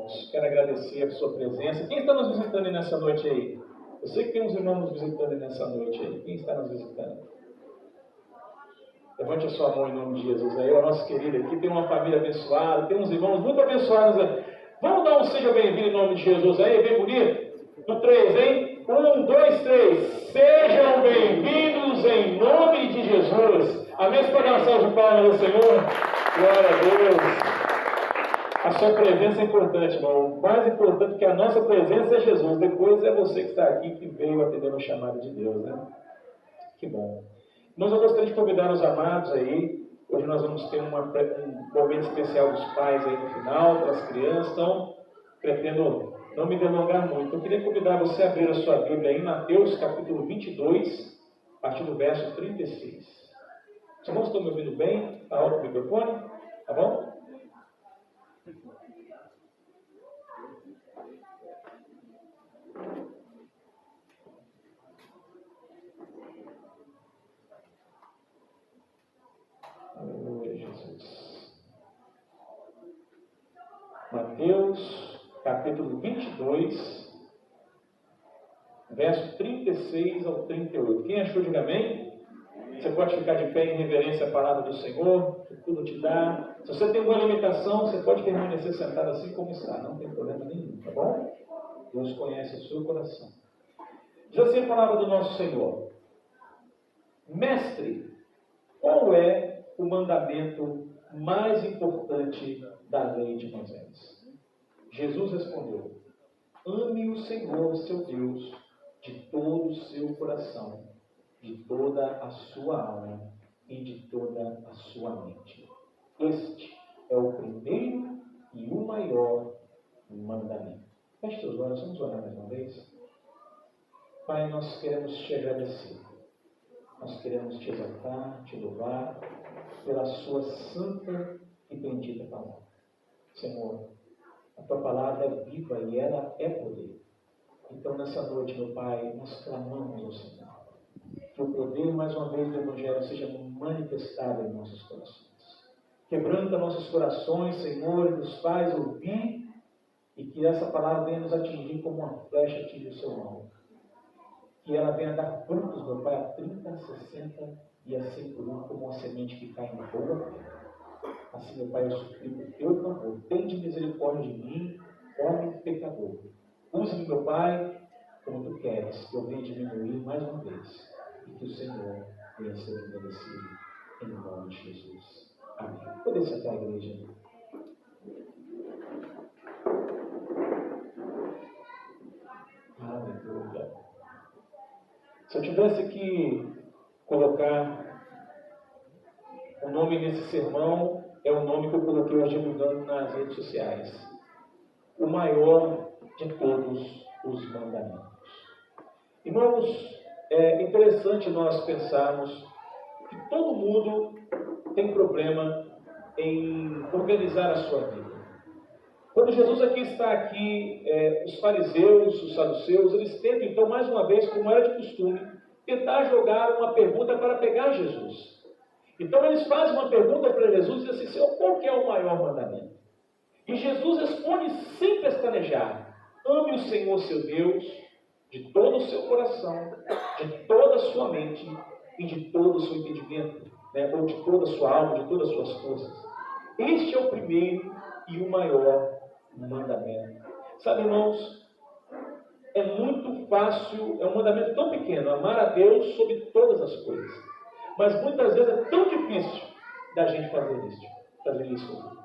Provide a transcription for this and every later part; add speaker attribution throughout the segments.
Speaker 1: irmãos. Quero agradecer a sua presença. Quem está nos visitando nessa noite aí? Eu sei que tem uns irmãos nos visitando nessa noite aí. Quem está nos visitando? Levante a sua mão em nome de Jesus. Aí, o nosso querido aqui, tem uma família abençoada, tem uns irmãos muito abençoados aí. Vamos dar um seja bem-vindo em nome de Jesus aí, bem bonito? No 3, hein? 1, 2, 3. Sejam bem-vindos em nome de Jesus. Amém? Você pode dar uma salva de palmas ao Senhor? Glória a Deus. A sua presença é importante, irmão. O mais importante que a nossa presença é Jesus. Depois é você que está aqui, que veio atender o chamado de Deus, né? Que bom. Mas eu gostaria de convidar os amados aí. Hoje nós vamos ter um momento especial dos pais aí no final, para as crianças. Então, pretendo não me delongar muito. Eu queria convidar você a abrir a sua Bíblia aí em Mateus capítulo 22, a partir do verso 36. Os irmãos estão me ouvindo bem? Está alto o microfone? Tá bom? Aleluia, Jesus. Mateus, capítulo 22, verso 36 ao 38. Quem achou, diga amém. Você pode ficar de pé em reverência à palavra do Senhor, que tudo te dá. Se você tem uma limitação, você pode permanecer sentado assim como está, não tem problema nenhum, tá bom? Deus conhece o seu coração. Diz assim a palavra do nosso Senhor: Mestre, qual é o mandamento mais importante da lei de Moisés? Jesus respondeu: ame o Senhor, seu Deus, de todo o seu coração, de toda a sua alma e de toda a sua mente. Este é o primeiro e o maior mandamento. Feche seus olhos, vamos orar mais uma vez. Pai, nós queremos te agradecer. Nós queremos te exaltar, te louvar pela sua santa e bendita palavra. Senhor, a tua palavra é viva e ela é poder. Então, nessa noite, meu Pai, nós clamamos ao Senhor que o poder, mais uma vez, do Evangelho seja manifestado em nossos corações. Quebranta nossos corações, Senhor, e nos faz ouvir, e que essa palavra venha nos atingir como uma flecha atinge o seu alvo. Que ela venha dar frutos, meu Pai, a 30, a 60 e a 100 por um, como uma semente que cai em boa terra. Assim, meu Pai, eu suplico o teu favor. Tende misericórdia de mim, homem pecador. Use-me, meu Pai, como tu queres, que eu venha diminuir mais uma vez. E que o Senhor venha ser engrandecido em nome de Jesus. Amém. Poder sentar a igreja. Aleluia. Se eu tivesse que colocar o nome nesse sermão, é o nome que eu coloquei hoje divulgando nas redes sociais: o maior de todos os mandamentos. Irmãos, é interessante nós pensarmos que todo mundo tem problema em organizar a sua vida. Quando Jesus está aqui, os fariseus, os saduceus, eles tentam, então, mais uma vez, como era de costume, tentar jogar uma pergunta para pegar Jesus. Então, eles fazem uma pergunta para Jesus e dizem assim: Senhor, qual que é o maior mandamento? E Jesus responde sem pestanejar: ame o Senhor, seu Deus, de todo o seu coração, de toda a sua mente e de todo o seu entendimento, ou de toda a sua alma, de todas as suas forças. Este é o primeiro e o maior mandamento. Sabe, irmãos, é muito fácil, é um mandamento tão pequeno, amar a Deus sobre todas as coisas. Mas muitas vezes é tão difícil da gente fazer isso.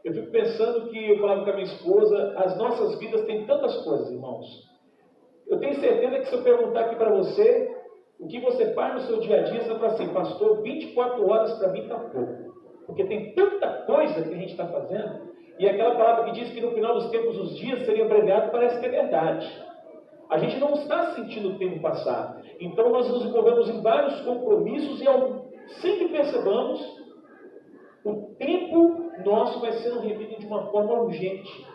Speaker 1: Eu fico pensando que, eu falava com a minha esposa, as nossas vidas têm tantas coisas, irmãos. Eu tenho certeza que se eu perguntar aqui para você, o que você faz no seu dia a dia, você vai falar assim: pastor, 24 horas para mim está pouco. Porque tem tanta coisa que a gente está fazendo, e aquela palavra que diz que no final dos tempos os dias seriam abreviados, parece que é verdade. A gente não está sentindo o tempo passar. Então nós nos envolvemos em vários compromissos e sem que percebamos, o tempo nosso vai sendo revido de uma forma urgente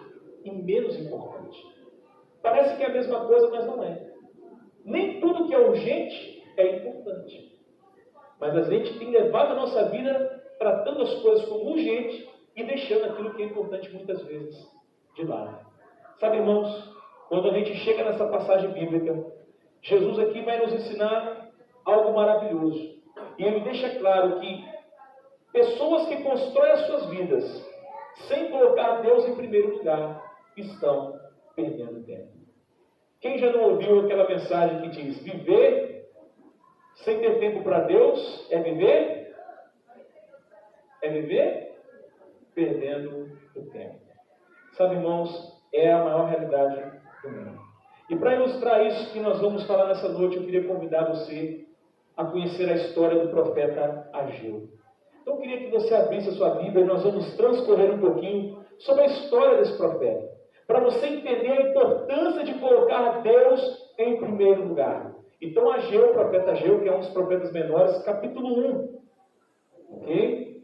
Speaker 1: e menos importante. Parece que é a mesma coisa, mas não é. Nem tudo que é urgente é importante. Mas a gente tem levado a nossa vida tratando as coisas como urgente e deixando aquilo que é importante muitas vezes de lá. Sabe, irmãos, quando a gente chega nessa passagem bíblica, Jesus aqui vai nos ensinar algo maravilhoso. E ele deixa claro que pessoas que constroem as suas vidas sem colocar Deus em primeiro lugar estão perdendo tempo. Quem já não ouviu aquela mensagem que diz: viver sem ter tempo para Deus é viver? É viver perdendo o tempo. Sabe, irmãos, é a maior realidade do mundo. E para ilustrar isso que nós vamos falar nessa noite, eu queria convidar você a conhecer a história do profeta Ageu. Então eu queria que você abrisse a sua Bíblia e nós vamos transcorrer um pouquinho sobre a história desse profeta, para você entender a importância de colocar Deus em primeiro lugar. Então Ageu, o profeta Ageu, que é um dos profetas menores, capítulo 1. Ok?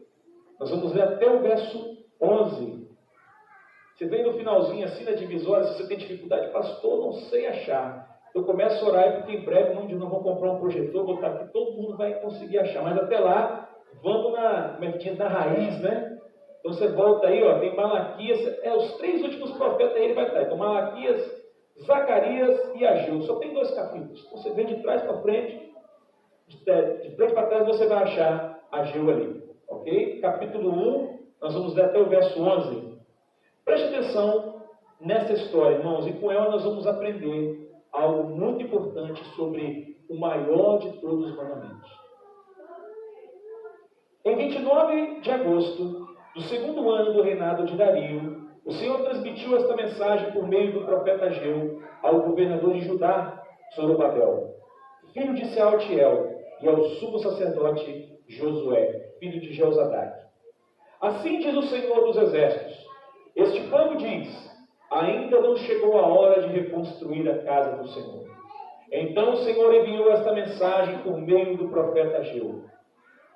Speaker 1: Nós vamos ler até o verso 11. Você vem no finalzinho assim na divisória, se você tem dificuldade, pastor, não sei achar. Eu começo a orar porque em breve não vou comprar um projetor, botar aqui, todo mundo vai conseguir achar. Mas até lá, vamos na raiz, né? Então você volta aí, ó, tem Malaquias, os 3 últimos profetas aí ele vai estar. Então Malaquias, Zacarias e Ageu. Só tem 2 capítulos. Então você vem de trás para frente, de frente para trás você vai achar Ageu ali. Ok? Capítulo 1, nós vamos ler até o verso 11. Preste atenção nessa história, irmãos, e com ela nós vamos aprender algo muito importante sobre o maior de todos os mandamentos. Em 29 de agosto do 2º ano do reinado de Dario, o Senhor transmitiu esta mensagem por meio do profeta Ageu ao governador de Judá, Zorobabel, filho de Sealtiel, e ao sumo sacerdote Josué, filho de Jeozadak. Assim diz o Senhor dos Exércitos: este povo diz: ainda não chegou a hora de reconstruir a casa do Senhor. Então o Senhor enviou esta mensagem por meio do profeta Ageu: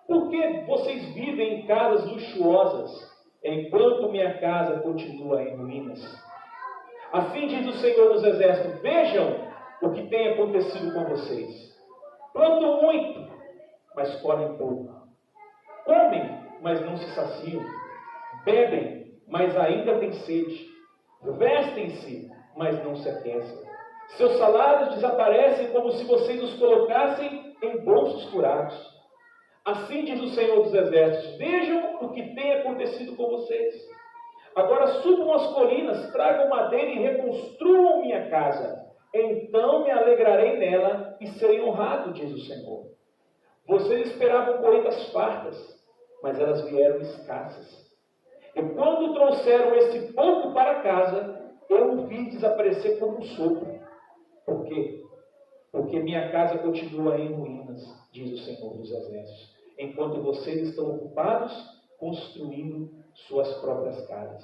Speaker 1: por que vocês vivem em casas luxuosas, enquanto minha casa continua em ruínas? Assim diz o Senhor dos Exércitos: vejam o que tem acontecido com vocês. Plantam muito, mas colhem pouco. Comem, mas não se saciam. Bebem, mas ainda têm sede. Vestem-se, mas não se aquecem. Seus salários desaparecem como se vocês os colocassem em bolsos furados. Assim diz o Senhor dos Exércitos: vejam o que tem acontecido com vocês. Agora subam as colinas, tragam madeira e reconstruam minha casa. Então me alegrarei nela e serei honrado, diz o Senhor. Vocês esperavam colheitas fartas, mas elas vieram escassas. E quando trouxeram esse pouco para casa, eu o fiz desaparecer como um sopro. Por quê? Porque minha casa continua em ruínas, diz o Senhor dos Exércitos, enquanto vocês estão ocupados construindo suas próprias casas.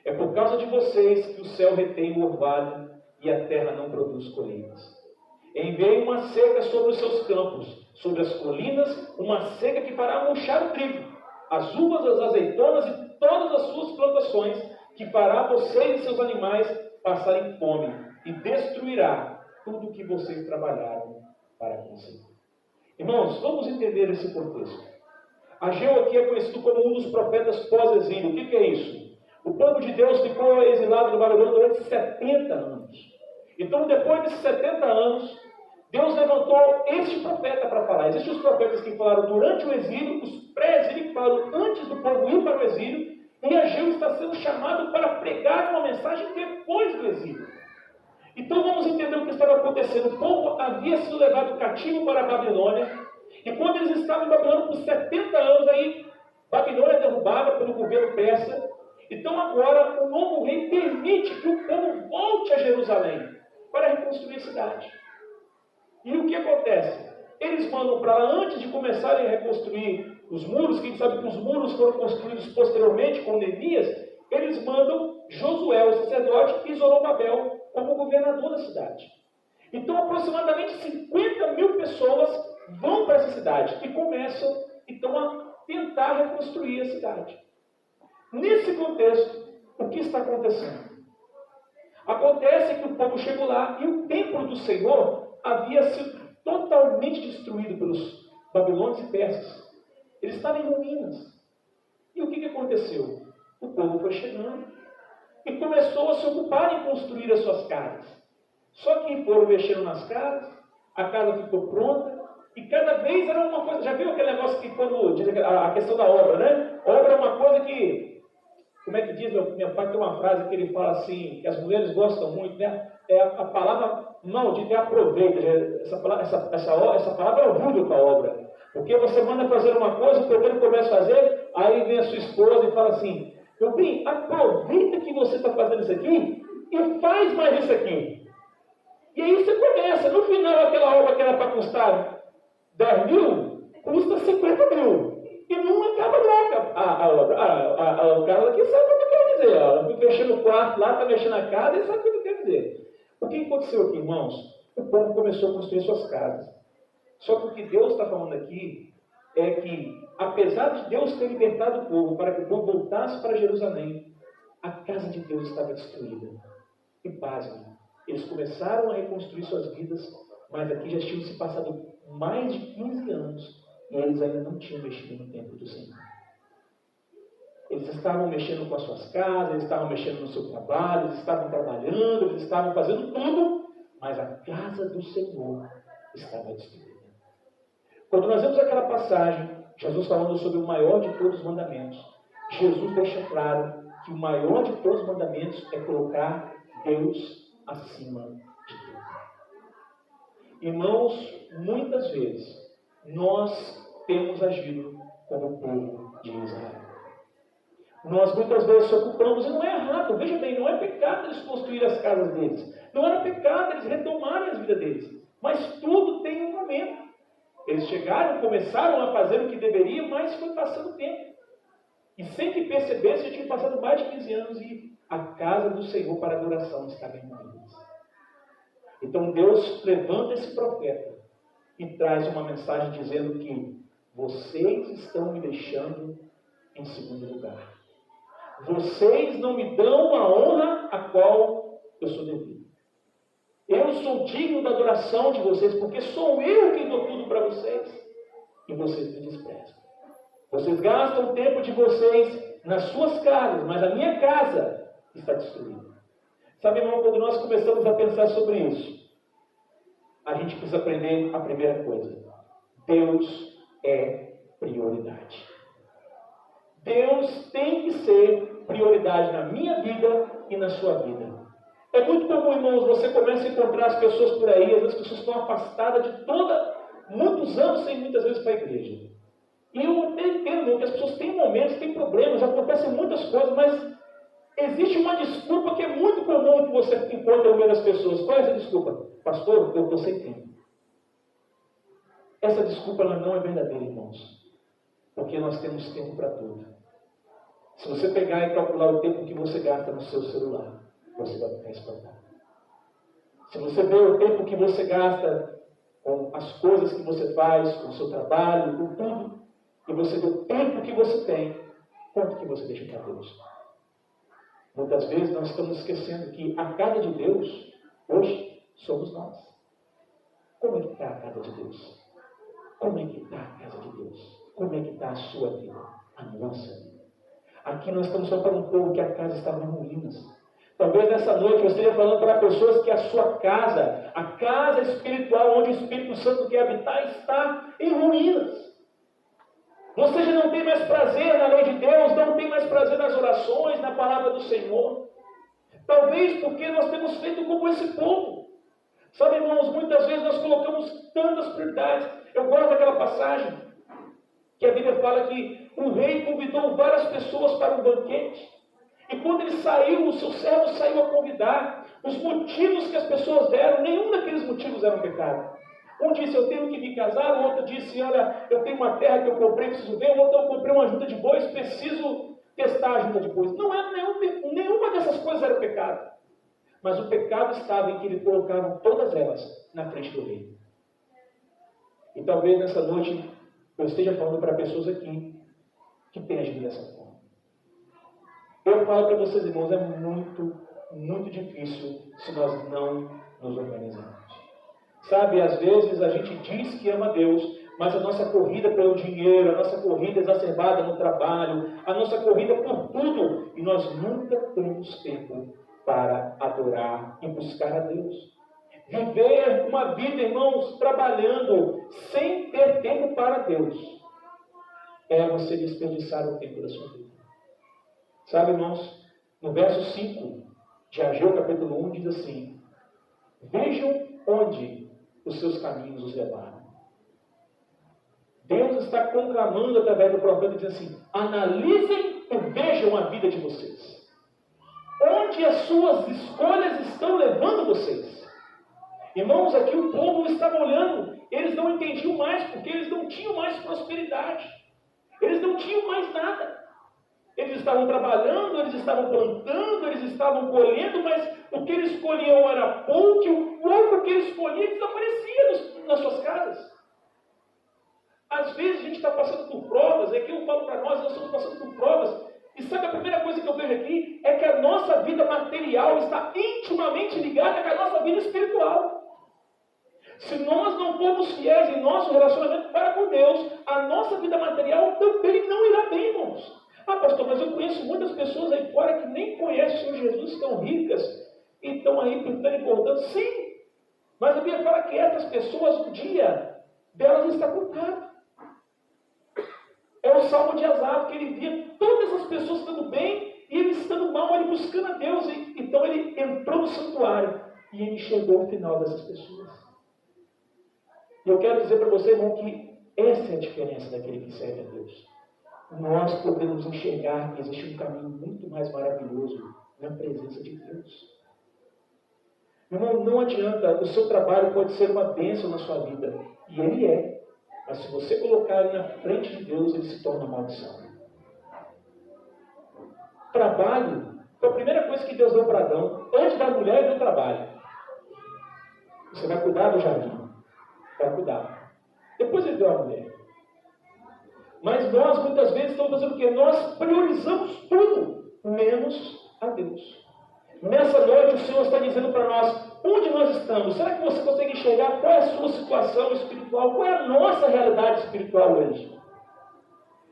Speaker 1: É por causa de vocês que o céu retém o orvalho e a terra não produz colheitas. Enviei uma seca sobre os seus campos, sobre as colinas, uma seca que fará murchar o trigo, as uvas, as azeitonas e todas as suas plantações, que fará vocês e seus animais passarem fome e destruirá tudo o que vocês trabalharam para conseguir. Irmãos, vamos entender esse contexto. Ageu aqui é conhecido como um dos profetas pós-exílio. O que é isso? O povo de Deus ficou exilado no Babilônia durante 70 anos. Então, depois desses 70 anos, Deus levantou este profeta para falar. Existem os profetas que falaram durante o exílio, os pré-exílio que falaram antes do povo ir para o exílio, e Ageu está sendo chamado para pregar uma mensagem depois do exílio. Então vamos entender o que estava acontecendo. O povo havia sido levado cativo para a Babilônia, e quando eles estavam em Babilônia por 70 anos, aí Babilônia é derrubada pelo governo persa. Então agora o novo rei permite que o povo volte a Jerusalém para reconstruir a cidade. E o que acontece? Eles mandam para lá, antes de começarem a reconstruir os muros, que a gente sabe que os muros foram construídos posteriormente com Neemias, eles mandam Josué, o sacerdote, e Zorobabel como governador da cidade. Então aproximadamente 50 mil pessoas vão para essa cidade e começam então a tentar reconstruir a cidade. Nesse contexto, o que está acontecendo? Acontece que o povo chegou lá e o templo do Senhor havia sido totalmente destruído pelos babilônios e persas. Ele estava em ruínas. E o que aconteceu? O povo foi chegando. e começou a se ocupar em construir as suas casas. Só que foram mexendo nas casas, a casa ficou pronta, e cada vez era uma coisa. Já viu aquele negócio que quando diz a questão da obra, né? Obra é uma coisa que, como é que diz? Meu pai tem uma frase que ele fala assim, que as mulheres gostam muito, né? É a palavra maldita, aproveita. Essa palavra é horrível para a obra. Porque você manda fazer uma coisa, o primeiro começa a fazer, aí vem a sua esposa e fala assim, meu bem, aproveita que você está fazendo isso aqui e faz mais isso aqui. E aí você começa, no final aquela obra que era para custar 10 mil, custa 50 mil. E não acaba nunca a obra. O cara aqui sabe o que quer dizer. Ela fica mexendo o quarto lá, está mexendo a casa e sabe o que quer dizer. O que aconteceu aqui, irmãos? O povo começou a construir suas casas. Só que o que Deus está falando aqui é que, apesar de Deus ter libertado o povo para que o povo voltasse para Jerusalém, a casa de Deus estava destruída. E pasmem, eles começaram a reconstruir suas vidas, mas aqui já tinham se passado mais de 15 anos e eles ainda não tinham mexido no templo do Senhor. Eles estavam mexendo com as suas casas, eles estavam mexendo no seu trabalho, eles estavam trabalhando, eles estavam fazendo tudo, mas a casa do Senhor estava destruída. Quando nós vemos aquela passagem, Jesus falando sobre o maior de todos os mandamentos, Jesus deixa claro que o maior de todos os mandamentos é colocar Deus acima de tudo. Irmãos, muitas vezes nós temos agido como o povo de Israel. Nós muitas vezes se ocupamos, e não é errado, veja bem, não é pecado eles construírem as casas deles, não era pecado eles retomarem a vida deles, mas tudo tem um momento. Eles chegaram, começaram a fazer o que deveriam, mas foi passando o tempo. E sem que percebessem, já tinham passado mais de 15 anos e a casa do Senhor para adoração estava em ruínas. Então Deus levanta esse profeta e traz uma mensagem dizendo que vocês estão me deixando em segundo lugar. Vocês não me dão a honra a qual eu sou devido. Eu sou digno da adoração de vocês, porque sou eu quem dou tudo para vocês. E vocês me desprezam. Vocês gastam o tempo de vocês nas suas casas, mas a minha casa está destruída. Sabe, irmão, quando nós começamos a pensar sobre isso, a gente precisa aprender a primeira coisa. Deus é prioridade. Deus tem que ser prioridade na minha vida e na sua vida. É muito comum, irmãos, você começa a encontrar as pessoas por aí, às vezes as pessoas estão afastadas de muitos anos sem muitas vezes para a igreja. E eu até entendo que as pessoas têm momentos, têm problemas, acontecem muitas coisas, mas existe uma desculpa que é muito comum que você encontra no meio das pessoas. Qual é essa desculpa? Pastor, eu estou sem tempo. Essa desculpa ela não é verdadeira, irmãos. Porque nós temos tempo para tudo. Se você pegar e calcular o tempo que você gasta no seu celular, você vai ficar espantado. Se você ver o tempo que você gasta com as coisas que você faz, com o seu trabalho, com tudo, e você vê o tempo que você tem, quanto que você deixa para Deus? Muitas vezes nós estamos esquecendo que a casa de Deus, hoje, somos nós. Como é que está a casa de Deus? Como é que está a casa de Deus? Como é que está a sua vida? A nossa vida. Aqui nós estamos só para um povo que a casa estava em ruínas. Talvez nessa noite eu esteja falando para pessoas que a sua casa, a casa espiritual onde o Espírito Santo quer habitar, está em ruínas. Você já não tem mais prazer na lei de Deus, não tem mais prazer nas orações, na palavra do Senhor. Talvez porque nós temos feito como esse povo. Sabe, irmãos, muitas vezes nós colocamos tantas prioridades. Eu gosto daquela passagem que a Bíblia fala que o rei convidou várias pessoas para um banquete. E quando ele saiu, o seu servo saiu a convidar. Os motivos que as pessoas deram, nenhum daqueles motivos eram pecado. Um disse, eu tenho que me casar. O outro disse, olha, eu tenho uma terra que eu comprei, preciso ver. O outro, eu comprei uma junta de bois, preciso testar a junta de bois. Não era nenhuma dessas coisas era pecado. Mas o pecado estava em que ele colocava todas elas na frente do rei. E talvez nessa noite eu esteja falando para pessoas aqui que têm agido dessa forma. Eu falo para vocês, irmãos, é muito, muito difícil se nós não nos organizarmos. Sabe, às vezes a gente diz que ama Deus, mas a nossa corrida pelo dinheiro, a nossa corrida exacerbada no trabalho, a nossa corrida por tudo, e nós nunca temos tempo para adorar e buscar a Deus. Viver uma vida, irmãos, trabalhando sem ter tempo para Deus, é você desperdiçar o tempo da sua vida. Sabe, irmãos, no verso 5 de Ageu, capítulo 1, diz assim: vejam onde os seus caminhos os levaram. Deus está conclamando através do profeta, dizendo assim: analisem e vejam a vida de vocês. Onde as suas escolhas estão levando vocês? Irmãos, aqui o povo estava olhando, eles não entendiam mais, porque eles não tinham mais prosperidade. Eles não tinham mais nada. Eles estavam trabalhando, eles estavam plantando, eles estavam colhendo, mas o que eles colhiam era pouco, e o pouco que eles colhiam desaparecia nas suas casas. Às vezes a gente está passando por provas, é que eu falo para nós estamos passando por provas, e sabe a primeira coisa que eu vejo aqui? É que a nossa vida material está intimamente ligada com a nossa vida espiritual. Se nós não formos fiéis em nosso relacionamento para com Deus, a nossa vida material também não irá bem, irmãos. Ah, pastor, mas eu conheço muitas pessoas aí fora que nem conhecem o Senhor Jesus, estão ricas e estão aí pintando e bordando. Sim, mas a Bíblia fala que essas pessoas, um dia delas está contado. É o Salmo de Asaf, que ele via todas as pessoas estando bem e ele estando mal, ele buscando a Deus. Então ele entrou no santuário e ele enxergou o final dessas pessoas. E eu quero dizer para você, irmão, que essa é a diferença daquele que serve a Deus. Nós podemos enxergar que existe um caminho muito mais maravilhoso na presença de Deus. Irmão, não adianta, o seu trabalho pode ser uma bênção na sua vida, e ele é. Mas se você colocar ele na frente de Deus, ele se torna maldição. Trabalho foi a primeira coisa que Deus deu para Adão. Antes da mulher, deu trabalho. Você vai cuidar do jardim. Vai cuidar. Depois ele deu a mulher. Mas nós, muitas vezes, estamos fazendo o quê? Nós priorizamos tudo, menos a Deus. Nessa noite, o Senhor está dizendo para nós, onde nós estamos? Será que você consegue enxergar qual é a sua situação espiritual? Qual é a nossa realidade espiritual hoje?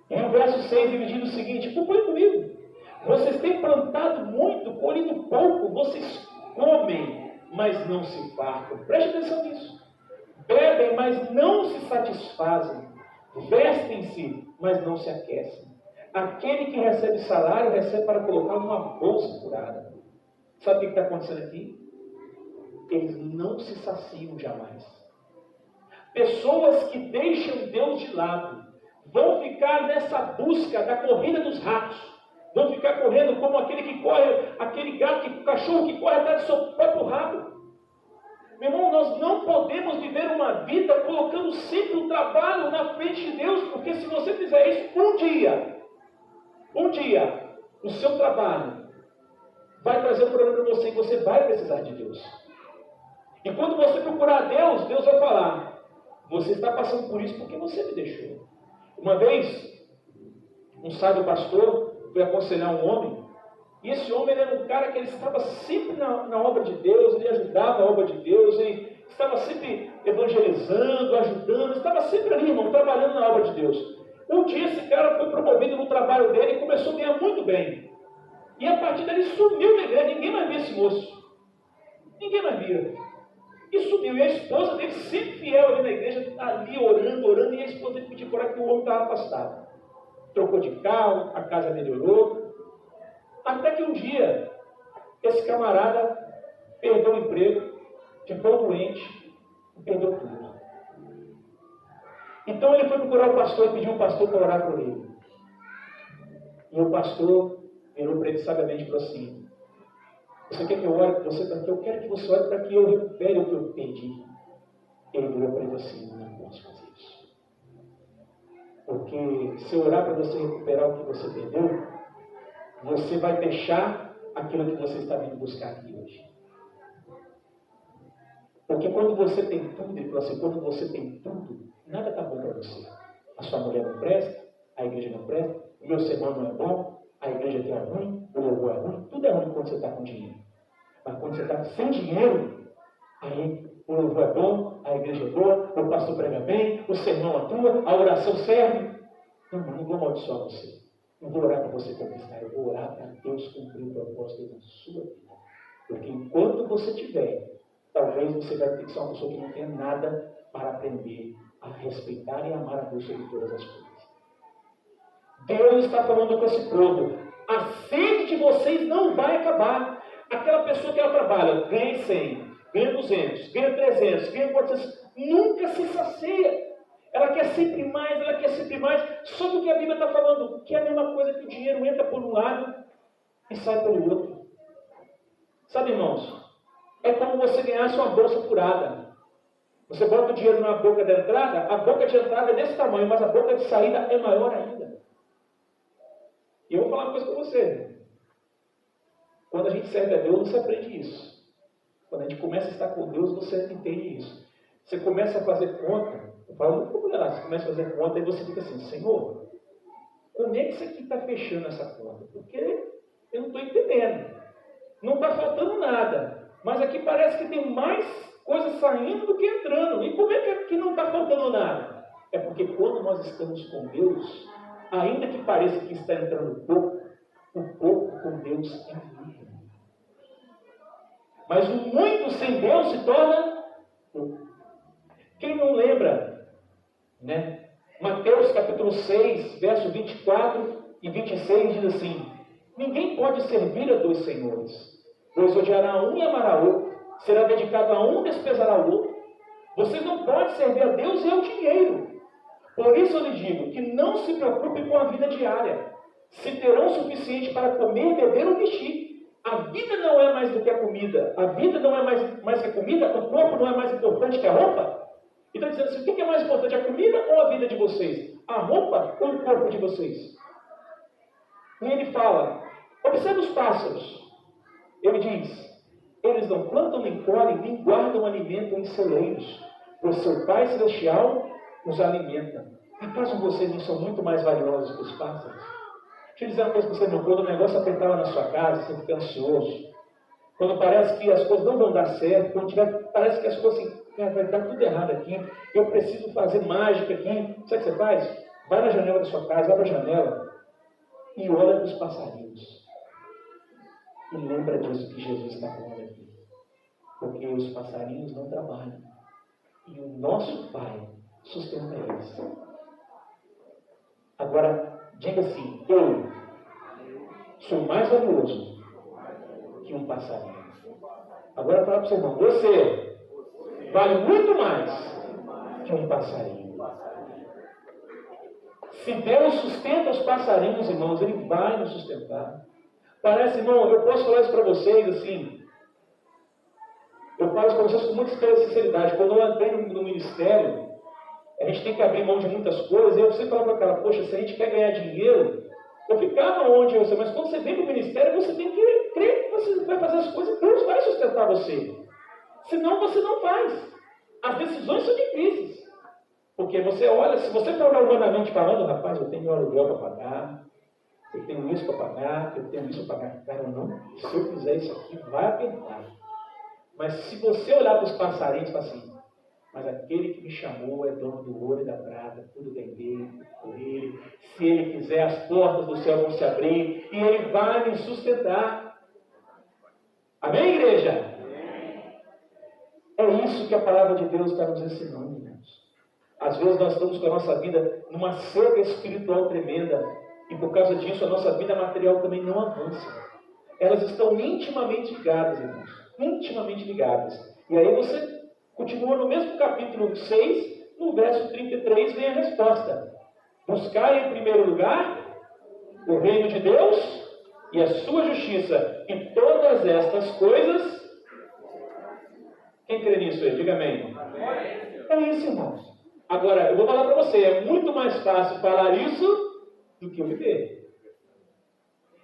Speaker 1: E o verso 6 ele diz o seguinte: acompanhe comigo. Vocês têm plantado muito, colhido pouco. Vocês comem, mas não se fartam. Preste atenção nisso. Bebem, mas não se satisfazem. Vestem-se, mas não se aquecem. Aquele que recebe salário, recebe para colocar numa bolsa furada. Sabe o que está acontecendo aqui? Eles não se saciam jamais. Pessoas que deixam Deus de lado vão ficar nessa busca da corrida dos ratos. Vão ficar correndo como aquele que corre, aquele gato, o cachorro que corre atrás do seu próprio rabo. Meu irmão, nós não podemos viver uma vida colocando sempre o trabalho na frente de Deus, porque se você fizer isso, um dia, o seu trabalho vai trazer um problema para você e você vai precisar de Deus. E quando você procurar Deus, Deus vai falar: você está passando por isso porque você me deixou. Uma vez, um sábio pastor foi aconselhar um homem, e esse homem ele era um cara que ele estava sempre na obra de Deus, ele ajudava a obra de Deus, ele estava sempre evangelizando, ajudando, estava sempre ali, irmão, trabalhando na obra de Deus. Um dia esse cara foi promovido no trabalho dele e começou a ganhar muito bem. E a partir dali sumiu da igreja, ninguém mais via esse moço. Ninguém mais via. E sumiu. E a esposa dele, sempre fiel ali na igreja, ali orando, e a esposa dele pediu para que o homem estava afastado. Trocou de carro, a casa melhorou. Até que um dia, esse camarada perdeu o emprego, ficou doente e perdeu tudo. Então ele foi procurar o pastor e pediu o pastor para orar por ele. E o pastor virou para ele sabiamente e falou assim: você quer que eu ore por você para que eu quero que você ore para que eu recupere o que eu perdi? Ele virou para ele assim: não posso fazer isso. Porque se eu orar para você recuperar o que você perdeu, você vai deixar aquilo que você está vindo buscar aqui hoje. Porque quando você tem tudo, ele falou assim, quando você tem tudo, nada está bom para você. A sua mulher não presta, a igreja não presta, o meu sermão não é bom, a igreja é ruim, o louvor é ruim, tudo é ruim quando você está com dinheiro. Mas quando você está sem dinheiro, aí o louvor é bom, a igreja é boa, o pastor prega bem, o sermão atua, a oração serve. Não vou amaldiçoar você. Não vou orar para você conquistar, eu vou orar para Deus cumprir o propósito na sua vida. Porque enquanto você tiver, talvez você vai ter que ser uma pessoa que não tenha nada para aprender a respeitar e amar a Deus sobre todas as coisas. Deus está falando com esse povo. A sede de vocês não vai acabar. Aquela pessoa que ela trabalha, ganha 100, ganha 200, ganha 300, ganha 400, nunca se sacia. Ela quer sempre mais, ela quer sempre mais. Só que o que a Bíblia está falando, que é a mesma coisa que o dinheiro entra por um lado e sai pelo outro. Sabe, irmãos? É como você ganhasse uma bolsa furada. Você bota o dinheiro na boca da entrada, a boca de entrada é desse tamanho, mas a boca de saída é maior ainda. E eu vou falar uma coisa para você. Quando a gente serve a Deus, você aprende isso. Quando a gente começa a estar com Deus, você entende isso. Você começa a fazer conta. Eu falo muito popular. Você começa a fazer conta e você fica assim, Senhor, como é que isso aqui está fechando essa conta? Porque eu não estou entendendo. Não está faltando nada. Mas aqui parece que tem mais coisa saindo do que entrando. E como é que não está faltando nada? É porque quando nós estamos com Deus, ainda que pareça que está entrando pouco, o pouco com Deus é muito. Mas o muito sem Deus se torna pouco. Quem não lembra, né? Mateus capítulo 6, verso 24 e 26 diz assim: ninguém pode servir a dois senhores, pois odiará um e amará outro, será dedicado a um e desprezará o outro. Vocês não podem servir a Deus e ao dinheiro. Por isso eu lhe digo que não se preocupe com a vida diária, se terão o suficiente para comer, beber ou vestir. A vida não é mais do que a comida. A vida não é mais que a comida. O corpo não é mais importante que a roupa. Então dizendo assim, o que é mais importante, a comida ou a vida de vocês? A roupa ou o corpo de vocês? E ele fala, observe os pássaros. Ele diz, eles não plantam, nem colhem, nem guardam alimento em celeiros, pois seu Pai Celestial os alimenta. Acaso vocês não são muito mais valiosos que os pássaros? Deixa eu dizer uma coisa para você, meu. Quando o negócio apertava na sua casa, você fica ansioso. Quando parece que as coisas não vão dar certo, quando parece que as coisas assim, vai dar tudo errado aqui, eu preciso fazer mágica aqui. Sabe o que você faz? Vai na janela da sua casa, abre a janela e olha para os passarinhos. E lembra disso que Jesus está falando aqui. Porque os passarinhos não trabalham. E o nosso Pai sustenta eles. Agora, diga assim, eu sou mais valioso que um passarinho. Agora fala para o seu irmão, você vale muito mais que um passarinho. Se Deus sustenta os passarinhos, irmãos, Ele vai nos sustentar. Parece, irmão, eu posso falar isso para vocês assim, eu falo isso para vocês com muita sinceridade. Quando eu entrei no ministério, a gente tem que abrir mão de muitas coisas. E eu sempre falo para o cara, poxa, se a gente quer ganhar dinheiro, eu ficava onde você, mas quando você vem para o ministério, você tem que crer que você vai fazer as coisas, Deus vai sustentar você. Senão você não faz. As decisões são difíceis. Porque você olha, se você for humanamente falando, rapaz, eu tenho aluguel para pagar, eu tenho isso para pagar, eu tenho isso para pagar. Cara, não, se eu fizer isso aqui, vai apertar. Mas se você olhar para os passarinhos e falar assim, mas aquele que me chamou é dono do ouro e da prata, tudo vem dele, por ele. Se ele quiser, as portas do céu vão se abrir e ele vai me sustentar. Amém, igreja? É isso que a palavra de Deus está nos ensinando, irmãos. Às vezes nós estamos com a nossa vida numa seca espiritual tremenda e por causa disso a nossa vida material também não avança. Elas estão intimamente ligadas, irmãos. Intimamente ligadas. E aí você continua no mesmo capítulo 6, no verso 33, vem a resposta. Buscar em primeiro lugar o reino de Deus e a sua justiça. E todas estas coisas... Quem crê nisso aí? Diga amém. É isso, irmãos. Agora, eu vou falar para você, é muito mais fácil falar isso do que viver.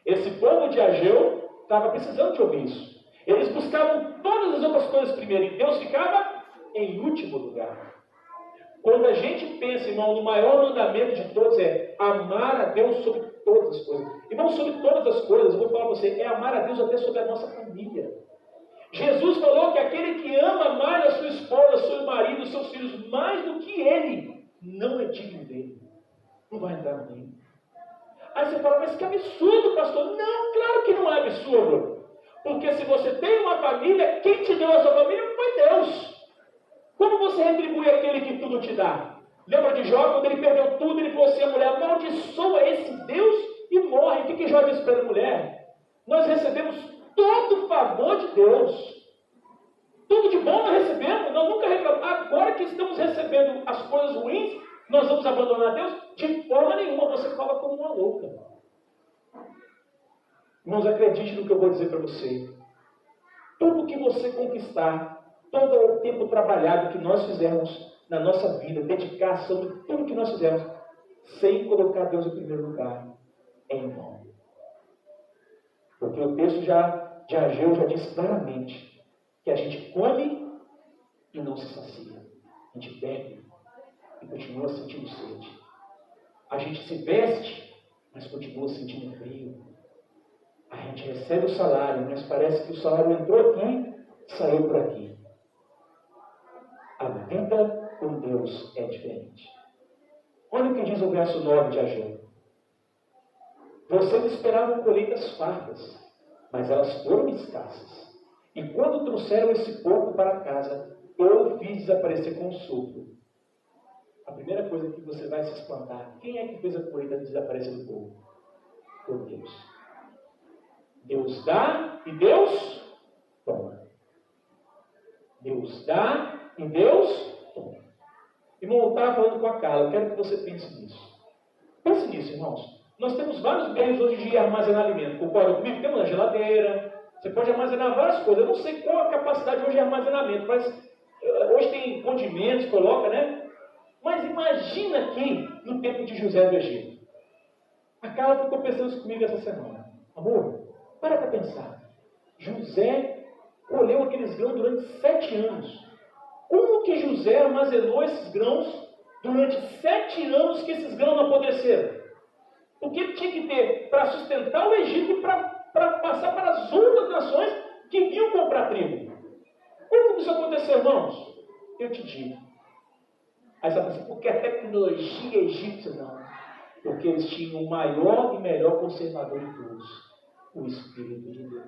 Speaker 1: Esse povo de Ageu estava precisando de ouvir isso. Eles buscavam todas as outras coisas primeiro, e Deus ficava em último lugar. Quando a gente pensa, irmão, no maior mandamento de todos é amar a Deus sobre todas as coisas. Irmão, sobre todas as coisas, eu vou falar para você, é amar a Deus até sobre a nossa família. Jesus falou que aquele que que ama mais a sua esposa, seu marido, seus filhos, mais do que ele, não é digno dele. Não vai entrar no reino. Aí você fala, mas que absurdo, pastor. Não, claro que não é absurdo. Porque se você tem uma família, quem te deu essa família foi Deus. Como você retribui aquele que tudo te dá? Lembra de Jó, quando ele perdeu tudo, ele falou assim, a mulher, amaldiçoa esse Deus e morre. O que Jó disse para a mulher? Nós recebemos todo o favor de Deus. Tudo de bom nós recebemos, nós nunca reclamamos. Agora que estamos recebendo as coisas ruins, nós vamos abandonar Deus? De forma nenhuma, você fala como uma louca. Irmãos, acredite no que eu vou dizer para você. Tudo que você conquistar, todo o tempo trabalhado que nós fizermos na nossa vida, dedicação de tudo que nós fizermos, sem colocar Deus em primeiro lugar, é em vão. Porque o texto de Ageu já diz claramente que a gente come e não se sacia. A gente bebe e continua sentindo sede. A gente se veste, mas continua sentindo frio. A gente recebe o salário, mas parece que o salário entrou aqui e saiu por aqui. A vida com Deus é diferente. Olha o que diz o verso 9 de Ageu. Vocês esperavam colheitas fartas, mas elas foram escassas. E quando trouxeram esse pouco para casa, eu fiz desaparecer com um sopro. A primeira coisa que você vai se espantar, quem é que fez a colheita desaparecer do povo? Foi Deus. Deus dá e Deus toma. Deus dá e Deus toma. Irmão, eu estava falando com a Carla, eu quero que você pense nisso. Pense nisso, irmãos. Nós temos vários meios hoje de armazenar alimento. Concorda comigo? Temos a geladeira, você pode armazenar várias coisas. Eu não sei qual a capacidade hoje de armazenamento, mas hoje tem condimentos, coloca, né? Mas imagina aqui no tempo de José do Egito. A Carla ficou pensando isso comigo essa semana. Amor, para pensar. José colheu aqueles grãos durante 7 anos. Como que José armazenou esses grãos durante 7 anos que esses grãos não apodreceram? O que ele tinha que ter para sustentar o Egito e para passar para as outras nações que vinham comprar trigo? Como isso aconteceu, irmãos? Eu te digo. Aí você fala assim, porque a tecnologia egípcia não. Porque eles tinham o maior e melhor conservador de todos, o Espírito de Deus.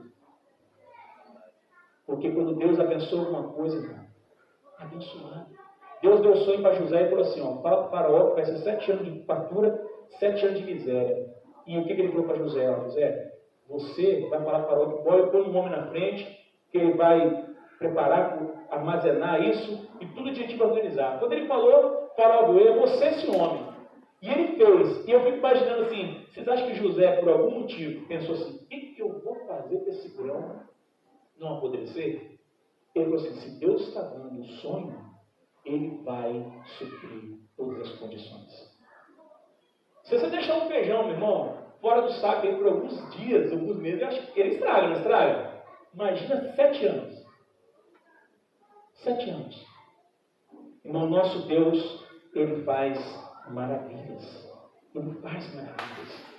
Speaker 1: Porque quando Deus abençoa alguma coisa, irmão, abençoado. Deus deu sonho para José e falou assim, ó, fala para o faraó que vai ser 7 anos de fartura, 7 anos de miséria. E o que ele falou para José? Ó, José, você vai falar para o faraó que pode pôr um homem na frente, que ele vai preparar, armazenar isso e tudo direitinho para organizar. Quando ele falou, faraó doeu, você é esse homem. E ele fez. E eu fico imaginando assim, vocês acham que José, por algum motivo, pensou assim, o que eu vou fazer para esse grão não apodrecer? Ele falou assim, se Deus está dando o sonho, Ele vai suprir todas as condições. Se você deixar um feijão, meu irmão, fora do saco aí por alguns dias, alguns meses, eu acho que ele estraga, não estraga? Imagina 7 anos. 7 anos. Irmão, nosso Deus, Ele faz maravilhas. Ele faz maravilhas.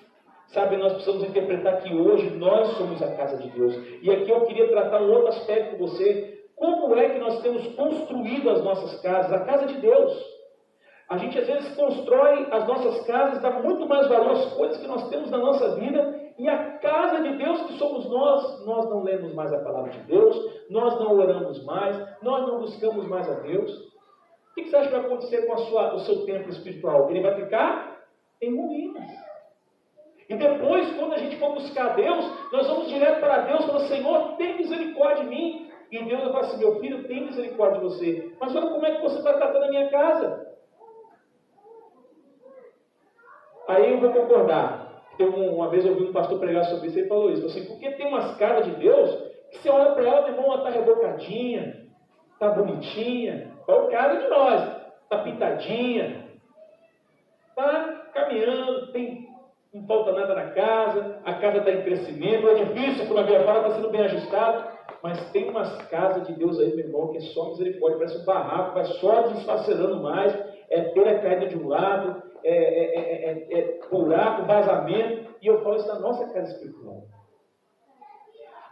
Speaker 1: Sabe, nós precisamos interpretar que hoje nós somos a casa de Deus. E aqui eu queria tratar um outro aspecto com você. Como é que nós temos construído as nossas casas? A casa de Deus. A gente às vezes constrói as nossas casas, dá muito mais valor às coisas que nós temos na nossa vida. E a casa de Deus que somos nós não lemos mais a palavra de Deus, nós não oramos mais, nós não buscamos mais a Deus. O que você acha que vai acontecer com o seu templo espiritual? Ele vai ficar em ruínas. E depois, quando a gente for buscar Deus, nós vamos direto para Deus e falamos, Senhor, tem misericórdia de mim. E Deus vai falar assim, meu filho, tem misericórdia de você. Mas olha como é que você está tratando a minha casa. Aí eu vou concordar. Uma vez eu ouvi um pastor pregar sobre isso, ele falou isso. Assim, porque tem umas casas de Deus, que você olha para ela, meu irmão, ela está rebocadinha, está bonitinha. Qual o caso de nós? Está pintadinha, está caminhando, não falta nada na casa, a casa está em crescimento, o edifício, como a Bíblia fala, está sendo bem ajustado. Mas tem umas casas de Deus aí, meu irmão, que é só misericórdia, parece um barraco, vai só desfacelando mais, é telha caída de um lado, buraco, vazamento, e eu falo isso na nossa casa espiritual.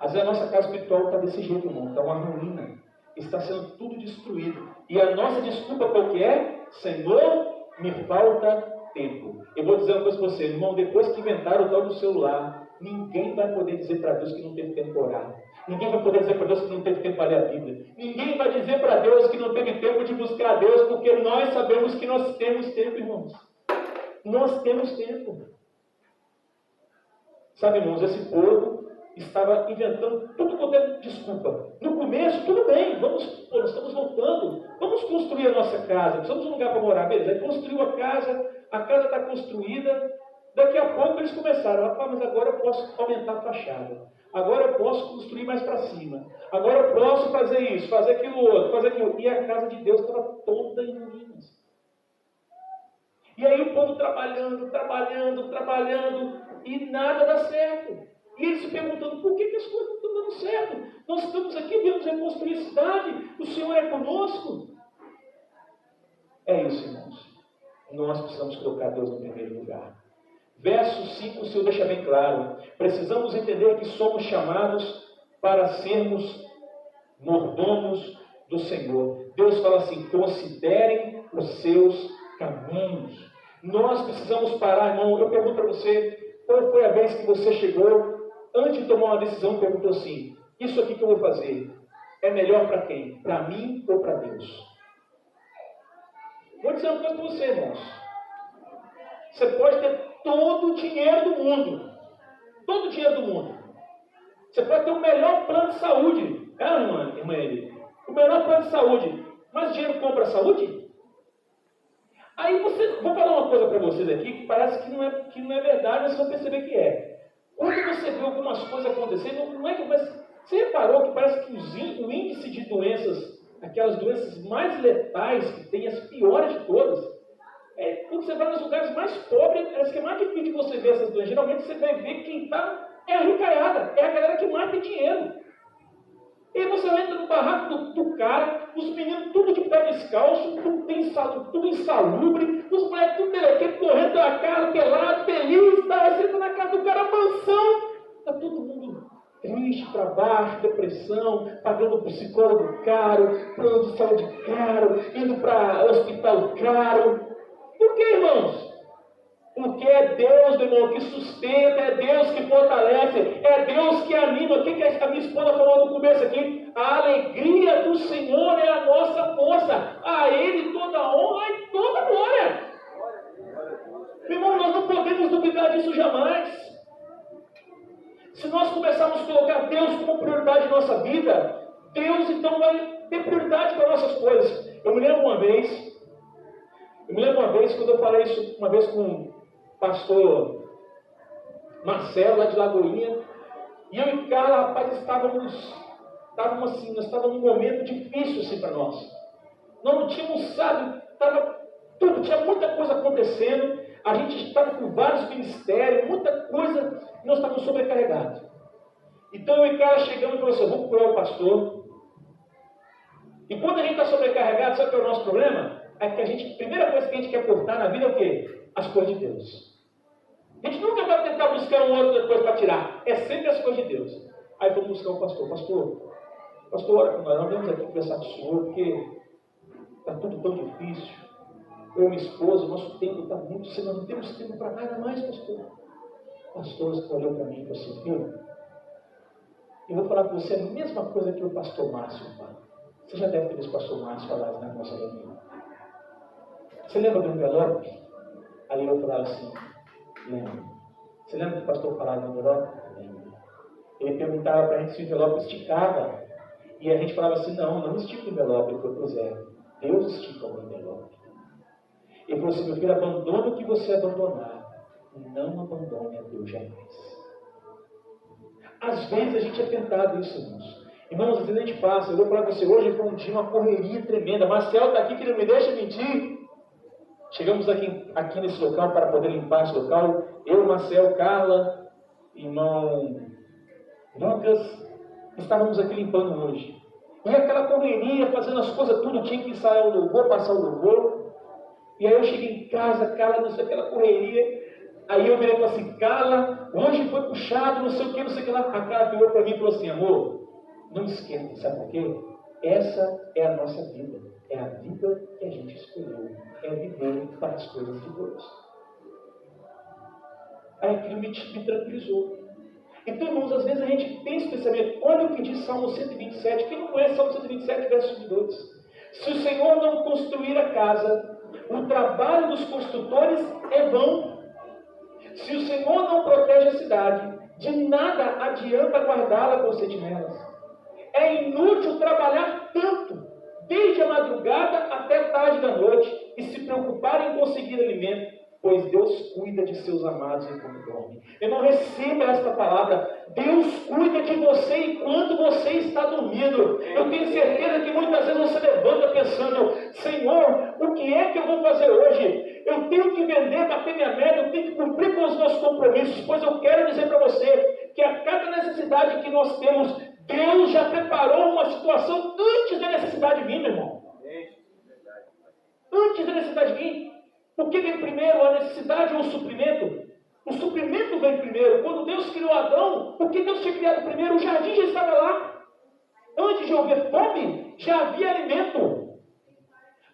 Speaker 1: Às vezes a nossa casa espiritual está desse jeito, irmão, está uma ruína. está sendo tudo destruído. E a nossa desculpa qual que é? Senhor, me falta tempo. Eu vou dizer uma coisa para você, irmão, depois que inventaram o tal do celular, ninguém vai poder dizer para Deus que não teve tempo para orar. Ninguém vai poder dizer para Deus que não teve tempo para ler a Bíblia. Ninguém vai dizer para Deus que não teve tempo de buscar a Deus, porque nós sabemos que nós temos tempo, irmãos. Nós temos tempo. Sabe, irmãos, esse povo estava inventando tudo quanto é desculpa. No começo, tudo bem, nós estamos voltando, vamos construir a nossa casa, precisamos de um lugar para morar. Beleza, aí construiu a casa está construída, daqui a pouco eles começaram, mas agora eu posso aumentar a fachada, agora eu posso construir mais para cima, agora eu posso fazer isso, fazer aquilo outro, fazer aquilo. E a casa de Deus estava toda em ruínas. E aí o povo trabalhando, e nada dá certo. E eles se perguntando, por que as coisas não estão dando certo? Nós estamos aqui, viemos reconstruir a cidade, o Senhor é conosco. É isso, irmãos. Nós precisamos colocar Deus no primeiro lugar. Verso 5, o Senhor deixa bem claro. Precisamos entender que somos chamados para sermos mordomos do Senhor. Deus fala assim, considerem os seus caminhos. Nós precisamos parar, irmão. Eu pergunto para você, qual foi a vez que você chegou, antes de tomar uma decisão, perguntou assim, isso aqui que eu vou fazer, é melhor para quem? Para mim ou para Deus? Vou dizer uma coisa para você, irmãos. Você pode ter todo o dinheiro do mundo. Todo o dinheiro do mundo. Você pode ter o melhor plano de saúde. Irmã Eli? O melhor plano de saúde. Mas dinheiro compra a saúde? Aí vou falar uma coisa para vocês aqui, que parece que não é verdade, mas vocês vão perceber que é. Quando você vê algumas coisas acontecendo, não é que... Mas você reparou que parece que o índice de doenças, aquelas doenças mais letais, que tem as piores de todas, quando você vai nos lugares mais pobres, parece que é mais difícil de você ver essas doenças. Geralmente você vai ver que quem está é a ricaiada, é a galera que mais tem dinheiro. E aí você entra no barraco do cara, os meninos tudo de pé descalço, tudo insalubre, os moleques tudo telequete, correndo da casa, pelado, feliz, você entra na casa do cara, mansão, está todo mundo triste, para baixo, depressão, pagando psicólogo caro, plano de saúde caro, indo para hospital caro. Por que, irmãos? Porque é Deus, meu irmão, que sustenta, é Deus que fortalece, é Deus que anima. O que a minha esposa falou no começo aqui? A alegria do Senhor é a nossa força. A Ele toda honra e toda glória. Meu irmão, nós não podemos duvidar disso jamais. Se nós começarmos a colocar Deus como prioridade em nossa vida, Deus então vai ter prioridade para nossas coisas. Eu me lembro uma vez quando eu falei isso uma vez com o pastor Marcelo, lá de Lagoinha, e eu e Carla, rapaz, nós estávamos num momento difícil assim para nós. Nós não tínhamos, tinha muita coisa acontecendo, a gente estava com vários ministérios, muita coisa, e nós estávamos sobrecarregados. Então eu e Carla chegamos e falamos assim, vamos procurar o pastor. E quando a gente está sobrecarregado, sabe o que é o nosso problema? É que a primeira coisa que a gente quer cortar na vida é o quê? As coisas de Deus. A gente nunca vai tentar buscar uma outra coisa para tirar. É sempre as coisas de Deus. Aí vamos buscar o pastor. Pastor, ora com nós viemos aqui conversar com o senhor, porque está tudo tão difícil. Eu e minha esposa, o nosso tempo está muito, nós não temos tempo para nada mais, pastor. O pastor olhou para mim e falou assim, filho, eu vou falar com você a mesma coisa que o pastor Márcio fala. Você já deve ter visto o pastor Márcio falar na nossa reunião. Você lembra do envelope? Aí eu falava assim, lembro. Você lembra que o pastor falava do envelope? Lembro. Ele perguntava para a gente se o envelope esticava. E a gente falava assim, não estica o envelope. Ele falou, pois é, Deus estica o envelope. Ele falou assim, meu filho, abandone o que você abandonar. Não abandone a Deus jamais. Às vezes a gente é tentado isso, irmãos. Irmãos, às vezes a gente passa. Eu vou falar com você, hoje foi um dia, uma correria tremenda. Marcelo está aqui que não me deixa mentir. Chegamos aqui nesse local para poder limpar esse local. Eu, Marcel, Carla, irmão Lucas, estávamos aqui limpando hoje. E aquela correria, fazendo as coisas tudo, tinha que ensaiar o louvor, passar o louvor. E aí eu cheguei em casa, Carla, não sei aquela correria. Aí eu virei e falei assim, Carla, hoje foi puxado, não sei o que lá. A Carla virou para mim e falou assim, amor, não esquenta, sabe por quê? Essa é a nossa vida. É a vida que a gente escolheu. É viver para as coisas de Deus. Aí aquilo me tranquilizou. Então, irmãos, às vezes a gente tem esse pensamento. Olha o que diz Salmo 127. Quem não conhece Salmo 127, verso 2? Se o Senhor não construir a casa, o trabalho dos construtores é vão. Se o Senhor não protege a cidade, de nada adianta guardá-la com sentinelas. É inútil trabalhar tanto, desde a madrugada até tarde da noite, e se preocupar em conseguir alimento, pois Deus cuida de seus amados enquanto dormem. Eu não recebo esta palavra. Deus cuida de você enquanto você está dormindo. Eu tenho certeza que muitas vezes você levanta pensando: Senhor, o que é que eu vou fazer hoje? Eu tenho que vender, bater minha meta, eu tenho que cumprir com os meus compromissos, pois eu quero dizer para você que a cada necessidade que nós temos, Deus já preparou uma situação antes da necessidade vir, meu irmão. Antes da necessidade vir. O que vem primeiro, a necessidade ou o suprimento? O suprimento vem primeiro. Quando Deus criou Adão, o que Deus tinha criado primeiro? O jardim já estava lá. Antes de haver fome, já havia alimento.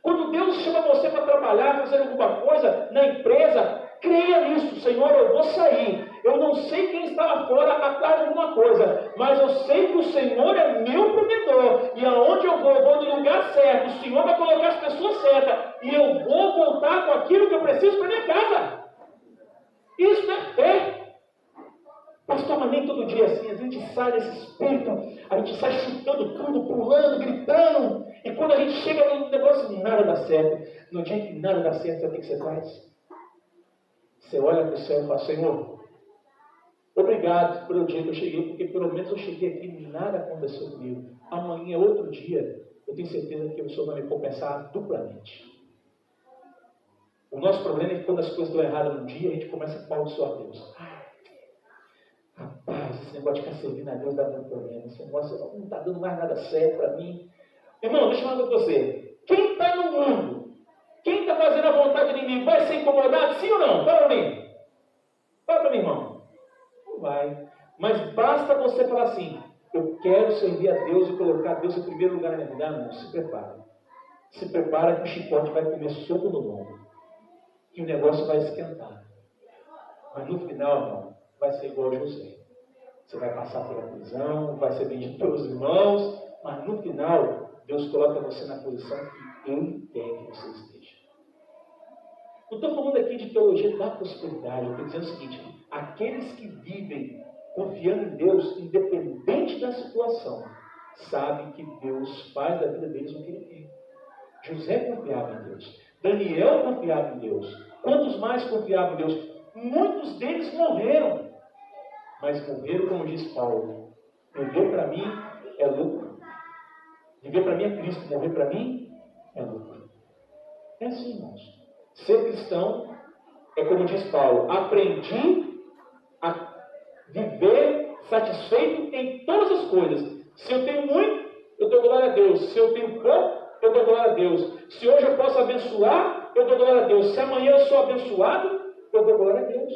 Speaker 1: Quando Deus chama você para trabalhar, fazer alguma coisa na empresa, creia nisso. Senhor, eu vou sair. Eu não sei quem está lá fora atrás de alguma coisa, mas eu sei que o Senhor é meu provedor. E aonde eu vou no lugar certo. O Senhor vai colocar as pessoas certas. E eu vou voltar com aquilo que eu preciso para minha casa. Isso é fé. Pastor, mas nem todo dia assim. A gente sai desse espírito, a gente sai chutando tudo, pulando, gritando. E quando a gente chega no negócio, nada dá certo. No dia que nada dá certo, sabe o que você faz? Você olha para o céu e fala: Senhor, obrigado pelo dia que eu cheguei, porque pelo menos eu cheguei aqui e nada aconteceu comigo. Amanhã é outro dia, eu tenho certeza que o Senhor vai me compensar duplamente. O nosso problema é que quando as coisas estão erradas num dia, a gente começa a amaldiçoar Deus. Rapaz, esse negócio de ficar servindo a Deus dá muito problema. Esse negócio não está dando mais nada certo para mim. Irmão, deixa eu falar com você. Quem está no mundo, quem está fazendo a vontade do inimigo, vai ser incomodado, sim ou não? Fala para mim. Fala para mim, irmão. Não vai. Mas basta você falar assim: eu quero servir a Deus e colocar Deus em primeiro lugar na minha vida. Não, se prepara. Se prepara que o chicote vai comer soco no lombo. Que o negócio vai esquentar. Mas no final, irmão, vai ser igual a José. Você vai passar pela prisão, vai ser vendido pelos irmãos, mas no final, Deus coloca você na posição que Ele quer que você esteja. Não estou falando aqui de teologia da prosperidade. Eu estou dizendo o seguinte: aqueles que vivem confiando em Deus, independente da situação, sabem que Deus faz da vida deles o que Ele quer. José confiava em Deus. Daniel confiava em Deus. Quantos mais confiavam em Deus? Muitos deles morreram. Mas morreram, como diz Paulo: viver para mim é lucro. Viver para mim é Cristo. Morrer para mim é lucro. É assim, irmãos. Ser cristão é, como diz Paulo: aprendi a viver satisfeito em todas as coisas. Se eu tenho muito, eu dou glória a Deus. Se eu tenho pouco, eu dou glória a Deus. Se hoje eu posso abençoar, eu dou glória a Deus. Se amanhã eu sou abençoado, eu dou glória a Deus.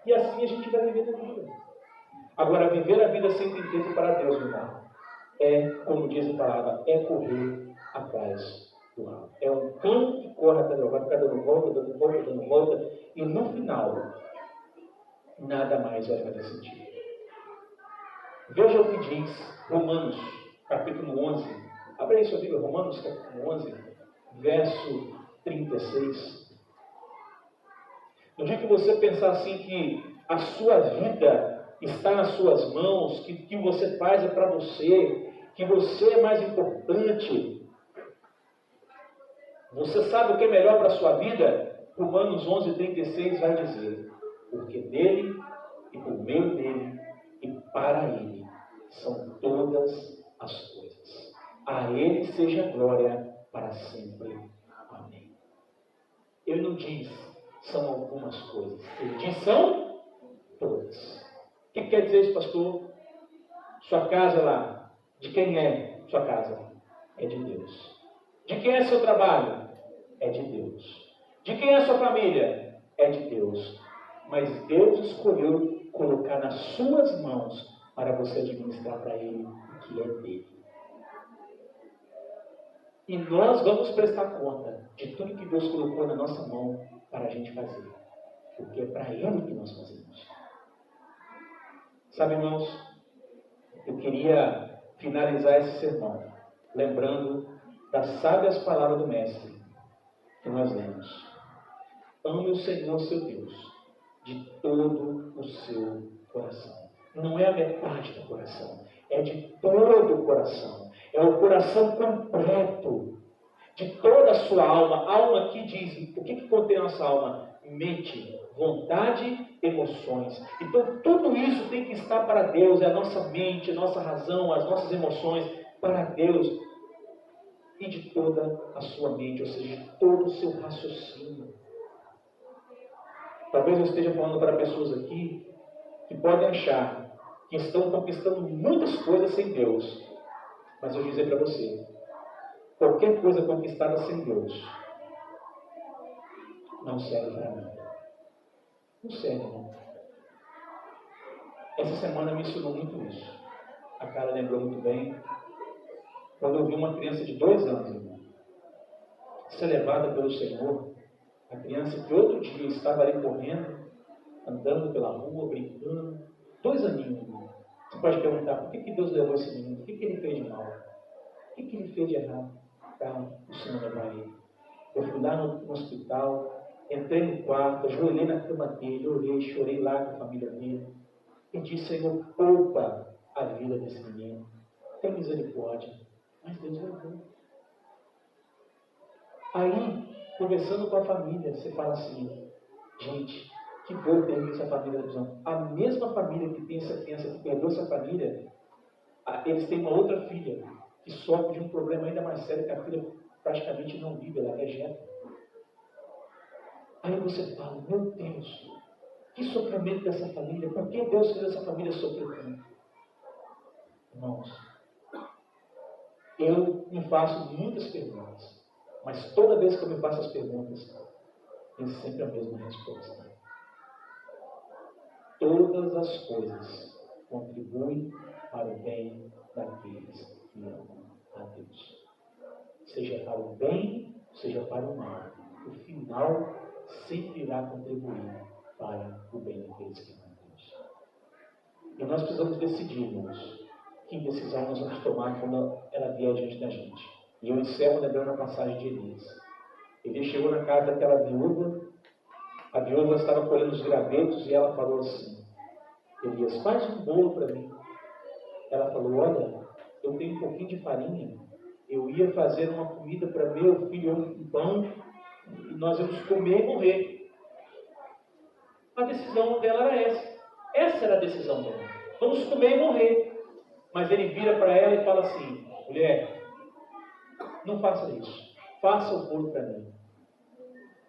Speaker 1: E assim a gente vai viver a vida. Agora, viver a vida sem ter tempo para Deus, meu irmão, é, como diz a palavra, é correr atrás do rabo. É um cão que corre atrás do rabo, vai ficar dando volta, dando volta, dando volta, e no final, nada mais vai fazer sentido. Veja o que diz Romanos, capítulo 11. Abre aí sua Bíblia, Romanos, capítulo 11, verso 36. No dia que você pensar assim que a sua vida está nas suas mãos, que o que você faz é para você, que você é mais importante, você sabe o que é melhor para a sua vida? Romanos 11:36 vai dizer: porque dele, e por meio dele, e para ele, são todas as coisas. A ele seja glória para sempre. Amém. Ele não diz são algumas coisas, ele diz são todas. O que quer dizer isso, pastor? Sua casa lá, de quem é sua casa? É de Deus. De quem é seu trabalho? É de Deus. De quem é sua família? É de Deus. Mas Deus escolheu colocar nas suas mãos para você administrar para Ele o que é dele. E nós vamos prestar conta de tudo que Deus colocou na nossa mão para a gente fazer. Porque é para Ele que nós fazemos. Sabe, irmãos, eu queria finalizar esse sermão lembrando das sábias palavras do Mestre que nós lemos. Ame o Senhor, seu Deus, de todo o seu coração. Não é a metade do coração, é de todo o coração. É o coração completo, de toda a sua alma. Alma que diz, o que contém a nossa alma? Mente, vontade, emoções. Então tudo isso tem que estar para Deus. É a nossa mente, a nossa razão, as nossas emoções para Deus. E de toda a sua mente, ou seja, de todo o seu raciocínio. Talvez eu esteja falando para pessoas aqui que podem achar que estão conquistando muitas coisas sem Deus. Mas eu vou dizer para você, qualquer coisa conquistada sem Deus não serve para mim. Não serve, não. Essa semana me ensinou muito isso. A Carla lembrou muito bem. Quando eu vi uma criança de 2 anos, irmão, ser levada pelo Senhor, a criança que outro dia estava ali correndo, andando pela rua, brincando, 2 aninhos, irmão. Você pode perguntar, por que Deus levou esse menino? O que ele fez de mal? O que ele fez de errado? Calma, o Senhor levar ele. Eu fui lá no hospital, entrei no quarto, ajoelhei na cama dele, orei, chorei lá com a família dele. E disse, Senhor, poupa a vida desse menino. Tem misericórdia. Mas Deus levou. Aí, conversando com a família, você fala assim, gente, que bom ter essa família da visão. A mesma família que tem essa criança que perdeu essa família, eles têm uma outra filha que sofre de um problema ainda mais sério, que a filha praticamente não vive, ela vegeta. Aí você fala, meu Deus, que sofrimento dessa família, por que Deus fez essa família sofrer tanto? Irmãos, eu me faço muitas perguntas, mas toda vez que eu me faço as perguntas, tem sempre a mesma resposta. Todas as coisas contribuem para o bem daqueles que amam a Deus. Seja para o bem, seja para o mal. O final sempre irá contribuir para o bem daqueles que amam a Deus. E nós precisamos decidir, irmãos, que decisão nós vamos tomar quando ela vier diante da gente. E eu encerro lembrando a passagem de Elias. Elias chegou na casa daquela viúva. A viúva estava colhendo os gravetos e ela falou assim, Elias, faz um bolo para mim. Ela falou, olha, eu tenho um pouquinho de farinha, eu ia fazer uma comida para meu filho, um pão, e nós íamos comer e morrer. A decisão dela era essa. Essa era a decisão dela. Vamos comer e morrer. Mas ele vira para ela e fala assim, mulher, não faça isso. Faça o bolo para mim.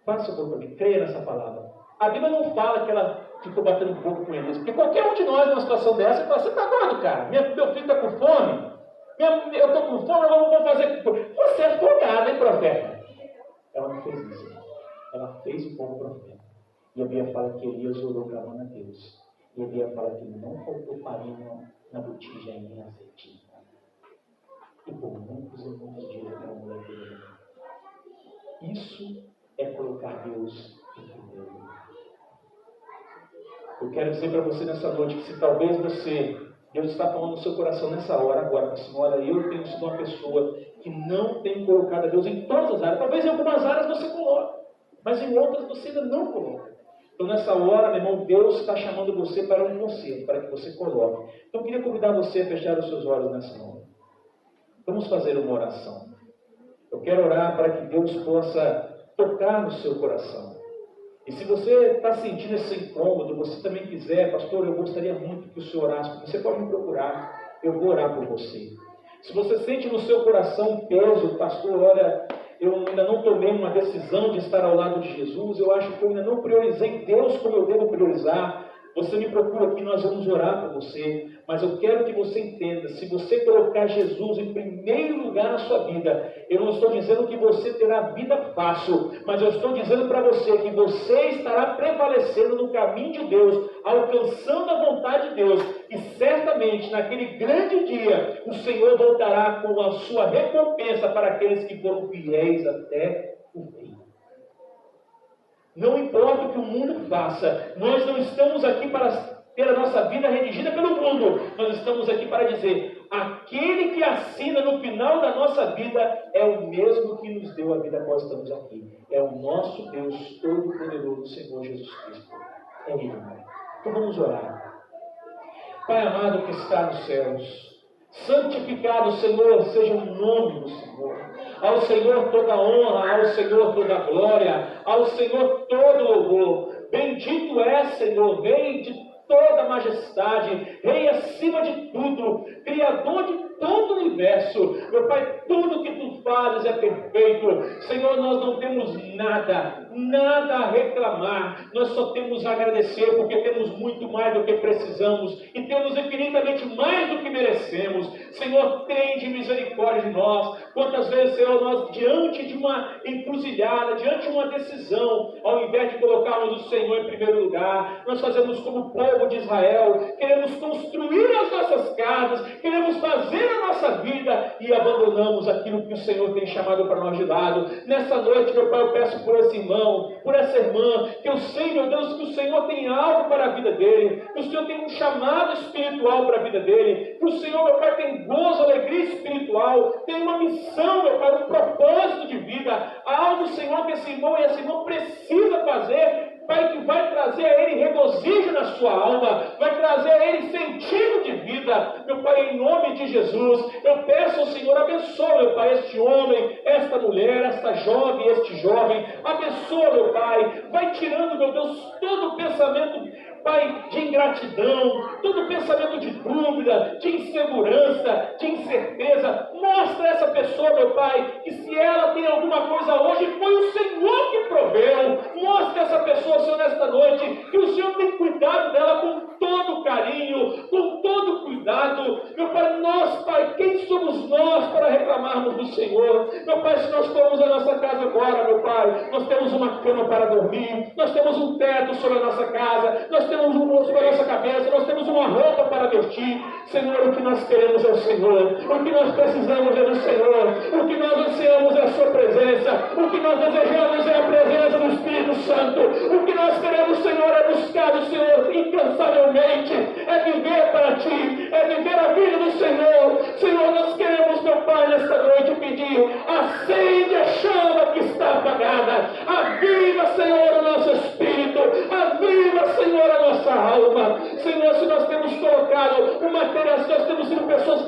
Speaker 1: Faça o bolo para mim. Creia nessa palavra. A Bíblia não fala que ela ficou batendo um pouco com eles. Porque qualquer um de nós, numa situação dessa, fala, você está doido, cara? Meu filho está com fome. Eu estou com fome, eu vou fazer... Você é folgado, hein, profeta? Ela não fez isso. Ela fez o bom profeta. E a Bíblia fala que Elias orou clamando a Deus. E a Bíblia fala que não faltou farinha na botija e nem azeite. E por muitos e muitos dias aquela mulher teve. Isso é colocar Deus em primeiro lugar. Eu quero dizer para você nessa noite que se talvez Deus está falando no seu coração nessa hora agora, senhora, eu tenho sido uma pessoa que não tem colocado a Deus em todas as áreas. Talvez em algumas áreas você coloque, mas em outras você ainda não coloca. Então nessa hora, meu irmão, Deus está chamando você para um conselho, para que você coloque. Então eu queria convidar você a fechar os seus olhos nessa hora. Vamos fazer uma oração. Eu quero orar para que Deus possa tocar no seu coração. E se você está sentindo esse incômodo, você também quiser, pastor, eu gostaria muito que o senhor orasse, você pode me procurar, eu vou orar por você. Se você sente no seu coração um peso, pastor, olha, eu ainda não tomei uma decisão de estar ao lado de Jesus, eu acho que eu ainda não priorizei Deus como eu devo priorizar, Você me procura aqui, nós vamos orar por você. Mas eu quero que você entenda, se você colocar Jesus em primeiro lugar na sua vida, eu não estou dizendo que você terá vida fácil, mas eu estou dizendo para você que você estará prevalecendo no caminho de Deus, alcançando a vontade de Deus, e certamente naquele grande dia o Senhor voltará com a sua recompensa para aqueles que foram fiéis até o fim. Não importa o que o mundo faça, nós não estamos aqui para ter a nossa vida redigida pelo mundo, nós estamos aqui para dizer: aquele que assina no final da nossa vida é o mesmo que nos deu a vida após estamos aqui. É o nosso Deus Todo-Poderoso, Senhor Jesus Cristo. É Ele, Pai. Então vamos orar. Pai amado que está nos céus, santificado, Senhor, seja o nome do Senhor. Ao Senhor toda honra, ao Senhor toda glória, ao Senhor todo louvor. Bendito é, Senhor, Rei de toda majestade, Rei acima de tudo, Criador de todo o universo. Meu Pai, tudo que Tu fazes é perfeito. Senhor, nós não temos nada a reclamar. Nós só temos a agradecer, porque temos muito mais do que precisamos e temos infinitamente mais do que merecemos. Senhor, tende misericórdia de nós. Quantas vezes, Senhor, nós diante de uma encruzilhada, diante de uma decisão, ao invés de colocarmos o Senhor em primeiro lugar, nós fazemos como o povo de Israel, queremos construir as nossas casas, queremos fazer a nossa vida e abandonamos aquilo que o Senhor tem chamado para nós de lado. Nessa noite, meu Pai, eu peço por esse irmão, por essa irmã, que eu sei, meu Deus, que o Senhor tem algo para a vida dele, que o Senhor tem um chamado espiritual para a vida dele, que o Senhor, meu Pai, tem gozo, alegria espiritual, tem uma missão, meu Pai, um propósito de vida, algo, Senhor, que esse irmão e essa irmã precisa fazer, Pai, que vai trazer a ele regozijo na sua alma, vai trazer a ele sentido de vida. Meu Pai, em nome de Jesus, eu peço ao Senhor, abençoa, meu Pai, este homem, esta mulher, esta jovem, este jovem, abençoa, meu Pai, vai tirando, meu Deus, todo o pensamento, Pai, de ingratidão, todo pensamento de dúvida, de insegurança, de incerteza. Mostra essa pessoa, meu Pai, que se ela tem alguma coisa hoje, foi o Senhor que proveu. Mostra essa pessoa, Senhor, nesta noite, que o Senhor tem cuidado dela com todo carinho, com todo cuidado. Meu Pai, nós, Pai, quem somos nós para reclamarmos do Senhor? Meu Pai, se nós formos à nossa casa agora, meu Pai, nós temos uma cama para dormir, nós temos um teto sobre a nossa casa, nós temos um rosto sobre a nossa cabeça, nós temos uma roupa para vestir. Senhor, o que nós queremos é o Senhor, o que nós precisamos é do Senhor, o que nós ansiamos é a Sua presença, o que nós desejamos é a presença do Espírito Santo, o que nós queremos, Senhor, é buscar o Senhor incansavelmente, é viver para Ti, é viver a vida do Senhor. Senhor, nós queremos, meu Pai, nesta noite pedir: acende a chama que está apagada, aviva, Senhor, o nosso espírito, aviva, Senhor, a nossa alma. Senhor, se nós temos colocado o material, se nós temos sido pessoas